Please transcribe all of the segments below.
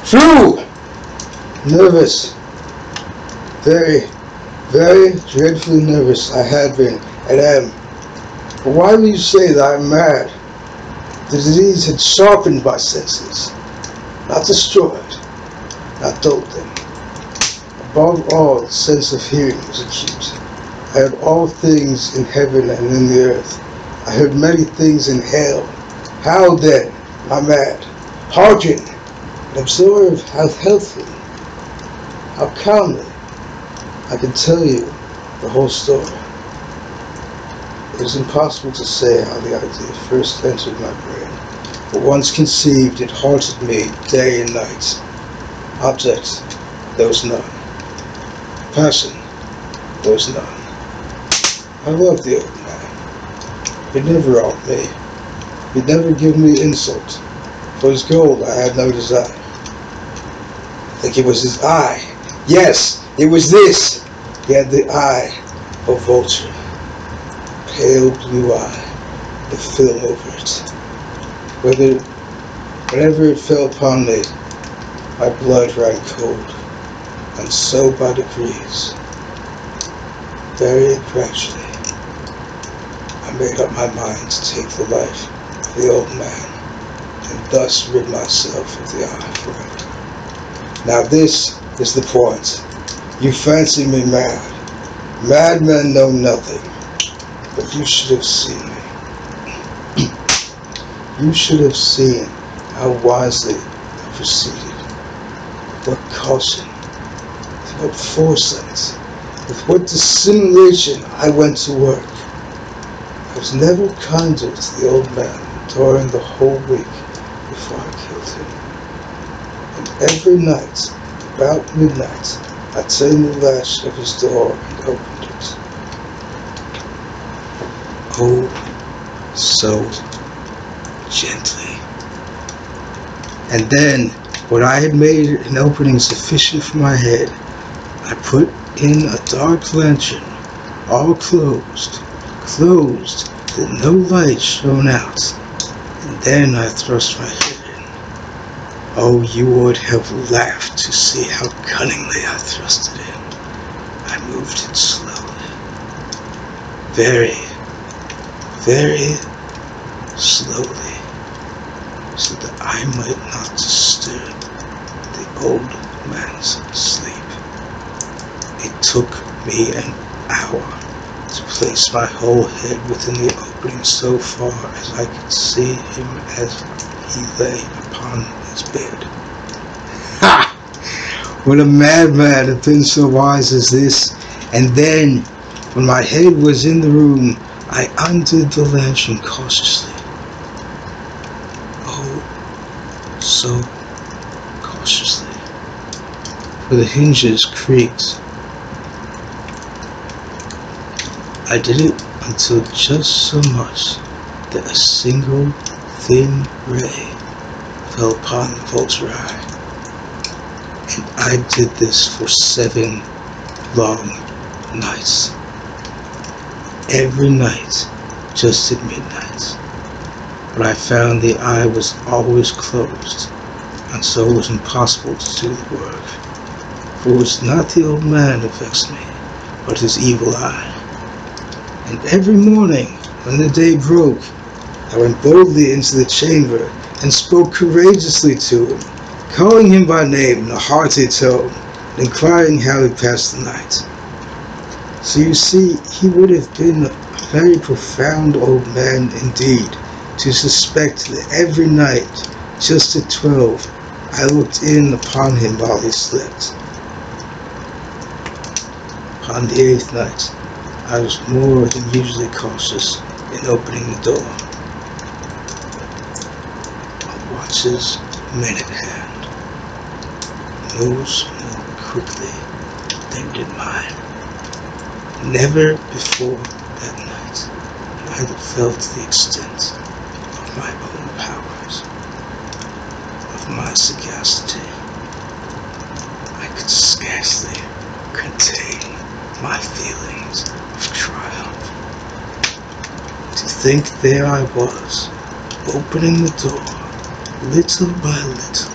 True! Nervous. Very, very dreadfully nervous I had been and am. But why do you say that I'm mad? The disease had sharpened my senses, not destroyed, not dulled them. Above all, the sense of hearing was acute. I heard all things in heaven and in the earth. I heard many things in hell. How then am I mad? Hearken and observe how healthily, how calmly I can tell you the whole story. It is impossible to say how the idea first entered my brain, but once conceived, it haunted me day and night. Object, there was none. Passion, there was none. I loved the old man. He'd never wronged me. He'd never given me insult. For his gold I had no desire. I think it was his eye. Yes, it was this. He had the eye of a vulture. Pale blue eye, the film over it. Whenever it fell upon me, my blood ran cold, and so by degrees, very gradually, I made up my mind to take the life of the old man, and thus rid myself of the eye forever. Now this is the point. You fancy me mad. Madmen know nothing. But you should have seen me. You should have seen how wisely I proceeded. With what caution, with what foresight, with what dissimulation I went to work. I was never kinder to the old man during the whole week before I killed him. And every night, about midnight, I turned the latch of his door and opened it. Oh, so gently. And then, when I had made an opening sufficient for my head, I put in a dark lantern, all closed, that no light shone out, and then I thrust my head in. Oh, you would have laughed to see how cunningly I thrust it in. I moved it slowly, very slowly, so that I might not disturb the old man's sleep. It took me an hour to place my whole head within the opening so far as I could see him as he lay upon his bed. Ha! When a madman had been so wise as this, and then, when my head was in the room, I undid the lantern cautiously. Oh, so cautiously, for the hinges creaked. I did it until just so much that a single thin ray fell upon the vulture eye. And I did this for 7 long nights. Every night, just at midnight. But I found the eye was always closed, and so it was impossible to do the work. For it was not the old man who vexed me, but his evil eye. And every morning, when the day broke, I went boldly into the chamber and spoke courageously to him, calling him by name in a hearty tone, and inquiring how he passed the night. So you see, he would have been a very profound old man indeed, to suspect that every night, just at 12, I looked in upon him while he slept. Upon the 8th night, I was more than usually cautious in opening the door. A watch's minute hand moves more quickly than did mine. Never before that night had I felt the extent of my own powers, of my sagacity. I could scarcely contain my feelings of triumph. To think there I was, opening the door little by little,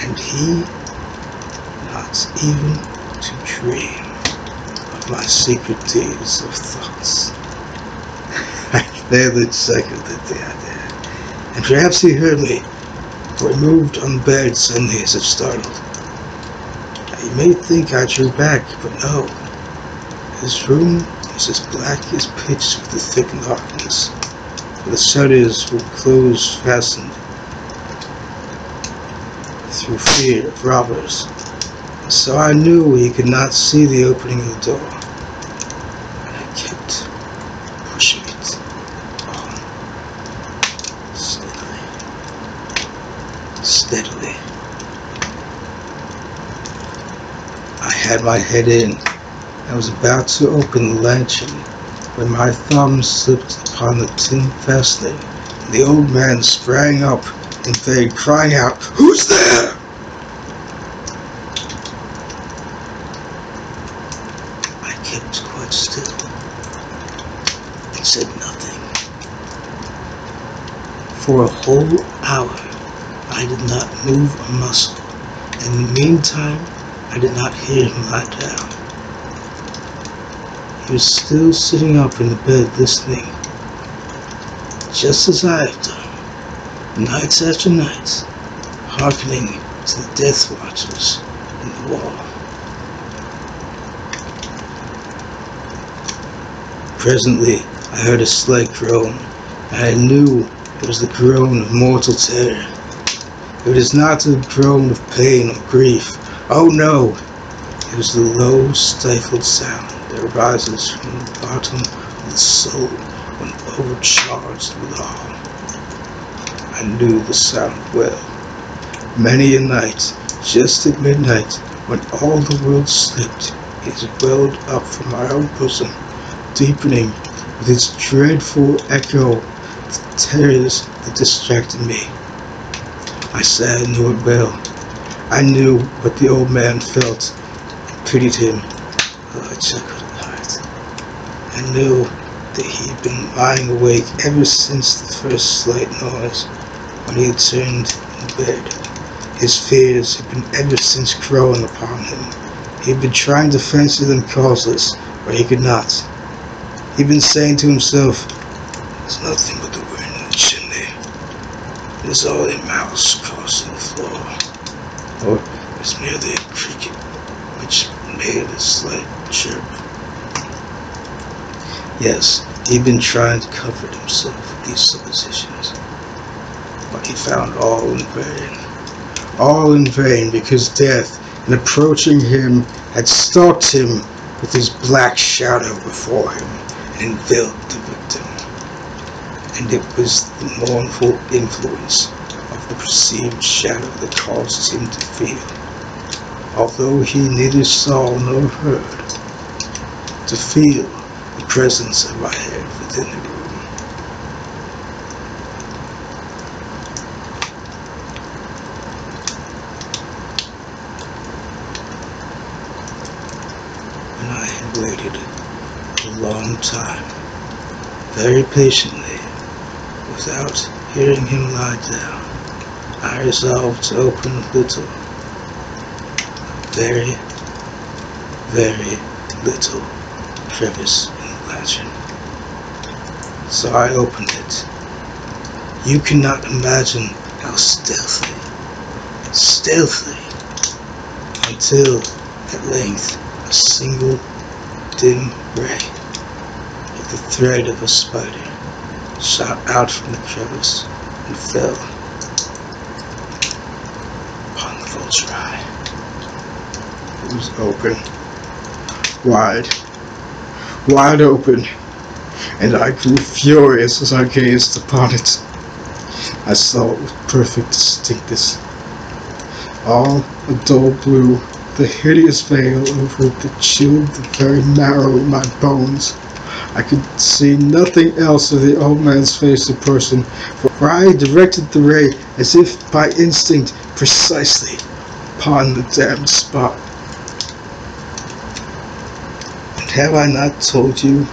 and he not even to dream of my secret deeds of thoughts. I fairly chuckled at the idea, and perhaps he heard me, for he moved on the bed suddenly as if startled. You may think I drew back, but no. His room was as black as pitch with the thick darkness, for the shutters were closed fastened through fear of robbers, so I knew he could not see the opening of the door. And I kept pushing it on, steadily. I had my head in. I was about to open the lantern when my thumb slipped upon the tin fastening, and the old man sprang up in bed, crying out, "Who's there?" I kept quite still and said nothing. For a whole hour I did not move a muscle, and in the meantime I did not hear him lie down. He was still sitting up in the bed listening, just as I have done, nights after nights, hearkening to the death watchers in the wall. Presently I heard a slight groan, and I knew it was the groan of mortal terror. It was not the groan of pain or grief. Oh no! It was the low, stifled sound that arises from the bottom of the soul when overcharged with awe. I knew the sound well. Many a night, just at midnight, when all the world slept, it welled up from my own bosom, deepening with its dreadful echo the terrors that distracted me. I sad knew it well. I knew what the old man felt, and pitied him. I chuckled at heart. I knew that he had been lying awake ever since the first slight noise, when he had turned in bed. His fears had been ever since growing upon him. He had been trying to fancy them causeless, but he could not. He had been saying to himself, "It's nothing but the wind in the chimney. It is only a mouse crossing the floor. Or it's merely a cricket which made a slight chirp." Yes, he'd been trying to comfort himself with these suppositions, but he found all in vain. All in vain, because death, in approaching him, had stalked him with his black shadow before him and enveloped the victim. And it was the mournful influence of the perceived shadow that caused him to feel, although he neither saw nor heard, to feel the presence of my head within the room. When I had waited a long time, very patiently, without hearing him lie down, I resolved to open a little, very, very little crevice in the lantern. So I opened it. You cannot imagine how stealthy, until at length a single dim ray, like the thread of a spider, shot out from the crevice and fell upon the vulture eye. It was open, wide open, and I grew furious as I gazed upon it. I saw it with perfect distinctness, all a dull blue, the hideous veil over it that chilled the very marrow in my bones. I could see nothing else of the old man's face or person, for I directed the ray, as if by instinct, precisely upon the damned spot. And have I not told you,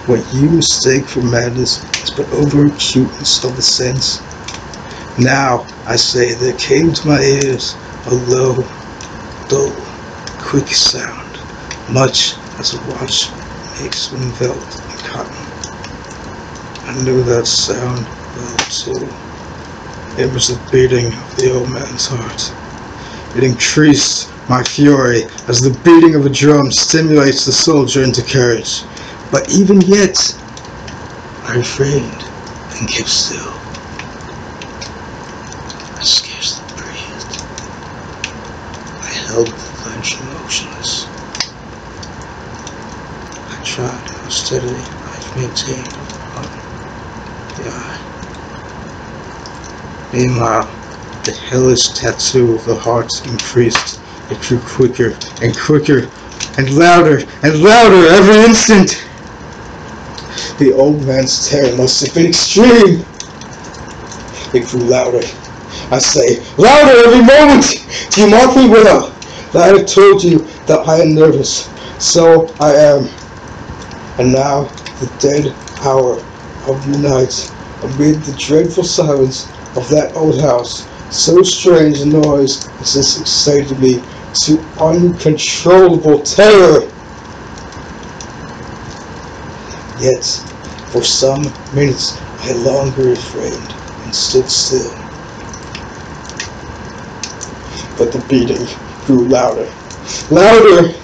what you mistake for madness is but over-acuteness of the sense? Now, I say, there came to my ears a low, dull, quick sound, much as a watch makes when enveloped in cotton. I knew that sound well too. It was the beating of the old man's heart. It increased my fury as the beating of a drum stimulates the soldier into courage. But even yet, I refrained and kept still. I scarcely breathed. I held the ledge motionless. I tried how steadily I maintained upon the eye. Meanwhile, the hellish tattoo of the heart increased. It grew quicker and quicker and louder every instant. The old man's terror must have been extreme. It grew louder. I say, louder every moment! Do you mark me well? That I have told you that I am nervous. So I am. And now, the dead hour of the night, amid the dreadful silence of that old house, so strange a noise as this excited me to uncontrollable terror. Yet, for some minutes, I longer refrained and stood still. But the beating grew louder. Louder!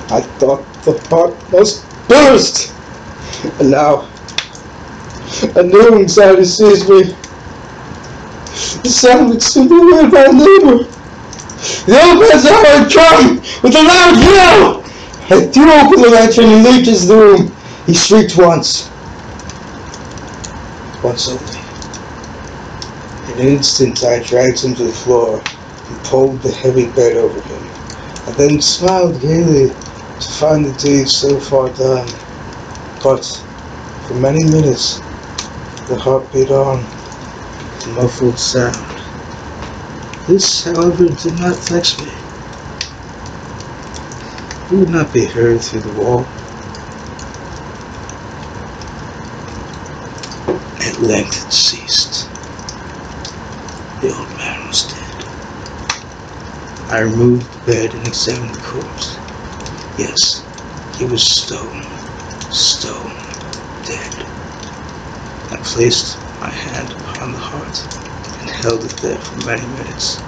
I thought the heart must burst! And now, a new anxiety seized me. The sound would soon be heard by a neighbor. The old man's hour had come with a loud yell! I threw open the lantern and leaped into the room. He shrieked once. Once only. In an instant I dragged him to the floor and pulled the heavy bed over him. I then smiled gaily to find the deed so far done. But for many minutes the heart beat on with a muffled sound. This, however, did not vex me. It would not be heard through the wall. At length it ceased. The old man was dead. I removed the bed and examined the corpse. Yes, he was stone dead. I placed my hand upon the heart and held it there for many minutes.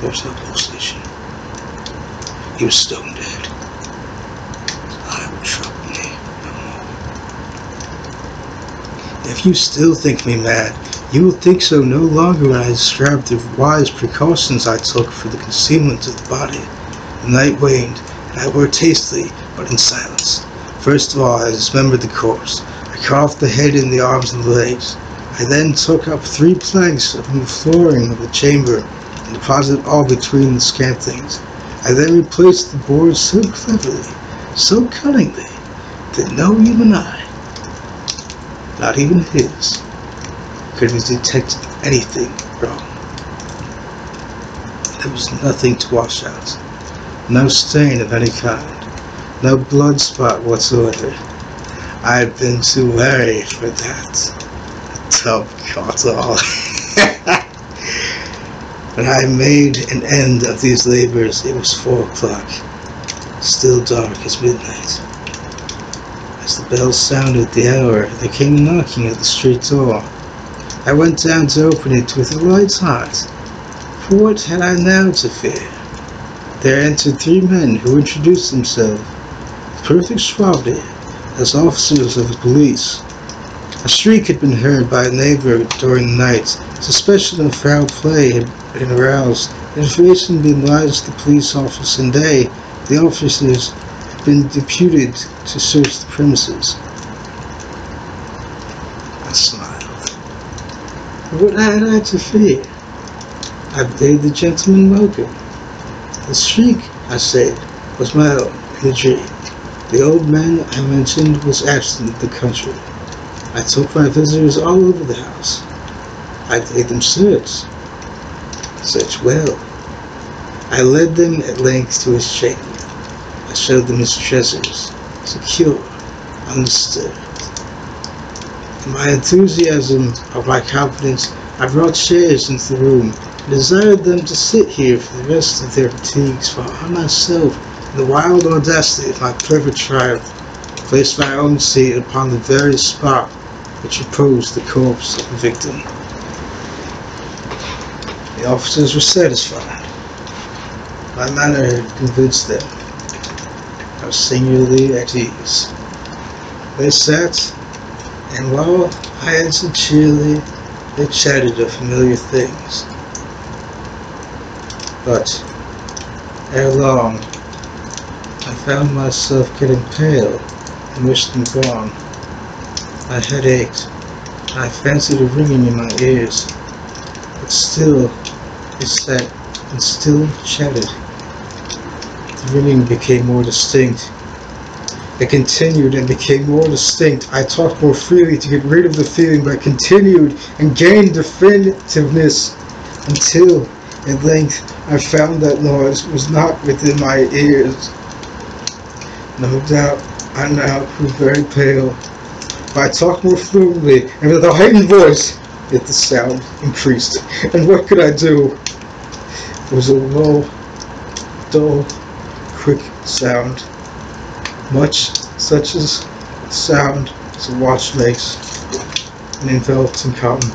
There was no pulsation. He was stone dead. I would trouble me no more. If you still think me mad, you will think so no longer when I describe the wise precautions I took for the concealment of the body. The night waned, and I worked hastily, but in silence. First of all, I dismembered the corpse. I cut off the head and the arms and the legs. I then took up 3 planks from the flooring of the chamber and deposited all between the scantlings. I then replaced the boards so cleverly, so cunningly, that no human eye, not even his, could have detected anything wrong. There was nothing to wash out, no stain of any kind, no blood spot whatsoever. I had been too wary for that. Tub caught all. When I made an end of these labors, it was 4 o'clock, still dark as midnight. As the bell sounded the hour, there came a knocking at the street door. I went down to open it with a light heart, for what had I now to fear? There entered 3 men who introduced themselves, with perfect suavity, as officers of the police. A shriek had been heard by a neighbor during the night. Suspicion of foul play had been aroused. Information had been lodged at the police office, and the officers, had been deputed to search the premises. I smiled. What had I to fear? I bade the gentleman welcome. The shriek, I said, was my own in a dream. The old man I mentioned was absent in the country. I took my visitors all over the house. I bade them search well. I led them at length to his chamber. I showed them his treasures, secure, undisturbed. In my enthusiasm of my confidence, I brought chairs into the room and desired them to sit here for the rest of their fatigues, while I myself, in the wild audacity of my perfect triumph, placed my own seat upon the very spot which reposed the corpse of the victim. The officers were satisfied. My manner had convinced them. I was singularly at ease. They sat, and while I answered cheerily, they chatted of familiar things. But, ere long, I found myself getting pale and wished them gone. My head ached, and I fancied a ringing in my ears. But still they sat and still chatted. The ringing became more distinct. It continued and became more distinct. I talked more freely to get rid of the feeling, but continued and gained definitiveness until, at length, I found that noise was not within my ears. No doubt, I now grew very pale, but I talked more fluently and with a heightened voice, yet the sound increased. And what could I do? It was a low, dull, quick sound, much such as the sound as a watch makes when enveloped in cotton.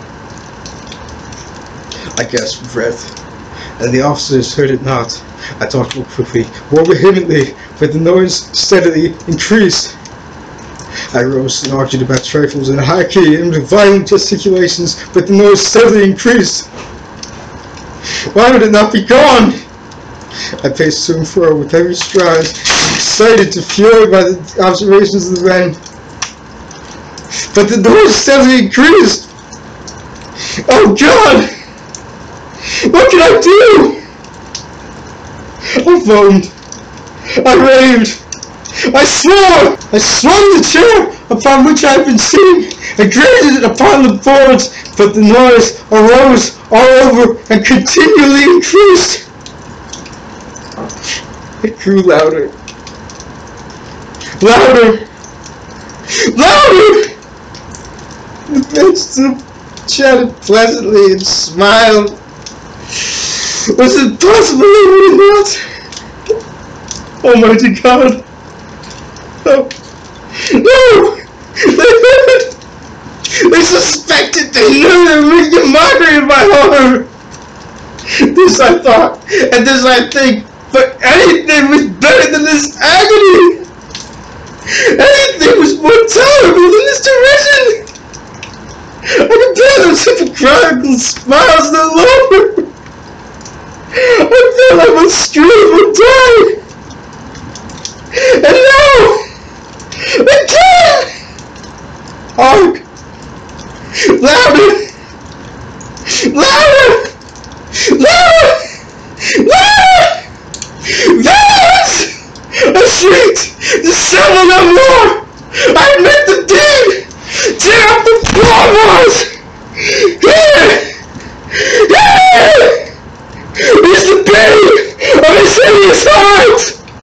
I gasped for breath, and the officers heard it not. I talked more quickly, more vehemently, but the noise steadily increased. I rose and argued about trifles in a high key and with violent gesticulations, but the noise steadily increased. Why would it not be gone? I paced to and fro with heavy strides, excited to fury by the observations of the men. But the noise steadily increased. Oh God! What can I do? I foamed. I raved. I swore! I swung the chair upon which I had been sitting and grated it upon the boards, but the noise arose all over and continually increased. It grew louder. Louder! Louder! The men still chatted pleasantly and smiled. Was it possible they would not? Almighty God! No! No! They heard! They suspected! They knew they were making a mockery of my horror! This I thought, and this I think, but anything was better than this agony! Anything was more tolerable than this derision! I could bear those hypocritical smiles no longer! I felt I must scream or die! And now! Again! Hark! Louder! Louder! Louder! Louder! Violence! I shrieked! The sound of no more!